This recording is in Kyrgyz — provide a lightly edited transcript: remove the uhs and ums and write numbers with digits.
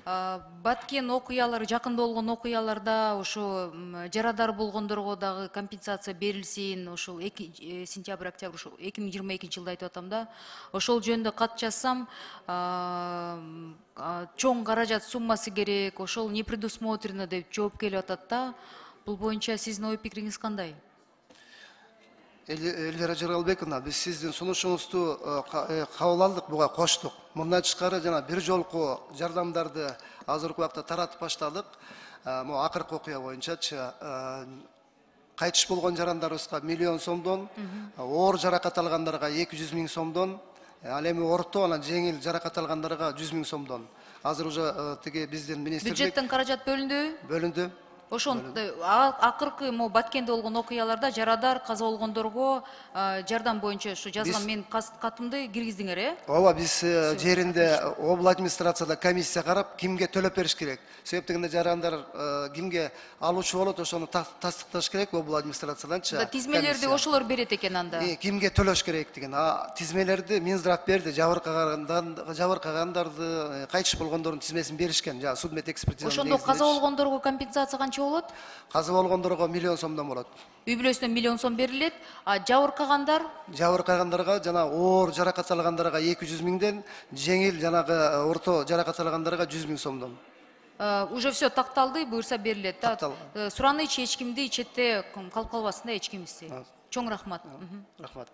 Баткен окуялары, жакында болгон окуяларда ошо жарадар болгондорго дагы компенсация берилсин, ошол сентябрь, октябрь, ошо 2022 жылда айтып атам да. Ошол жөнүндө кат жазсам, чоң каражат суммасы керек, ошол не предусмотрено деп жооп келип атат да. Бул боюнча сиздин ой пикириңиз кандай? Элвира Жаралбековна, биз сиздин сунушуңузду кабыл алдык, буга коштук. Мындан тышкары жана бир жолку жардамдарды азыркы убакта таратып баштадык. Могу акыркы окуя боюнчачы кайтыш болгон жарандарыбызга 1 миллион сомдон, оор жаракат алгандарга 200 000 сомдон, ал эми орто анан жеңил жаракат алгандарга 100 000 сомдон. Азыр уже тиги биздин министрлик Бюджеттен каражат бөлүндү. Ошон акыркы Баткенде болгон окуяларда жарадар, каза болгондорго жардам боюнча ушу жазган мен катымды киргиздиңер, Ооба, биз жеринде обл администрацияда комиссия карап, кимге төлөп бериш керек. Себеп дегенде жарандар кимге алуучу болот, ошону тастыкташ керек обл администрацияланчы. Тизмелерди ошолор берет экен анда. Кимге төлөш керек деген. Тизмелерди Минздрав берди, жабыркагандарды, кайтыш болгондордун тизмесин беришкен. Судмед экспертиза. Ошондо каза болгондорго компенсация канча болот? Каза болгондорго 1 миллион сомдон болот. Үй бүлөсүнөн 1 миллион сом берилет, жабыркагандарга жана оор жаракат алгандарга 200 000ден, жеңил жанагы орто жаракат алгандарга 100 000 сомдон. Уже все такталды, буюрса берилет. Такталды. Сураныч эч кимди четте калып калбасын да эч кимиси. Чоң рахмат. Рахмат.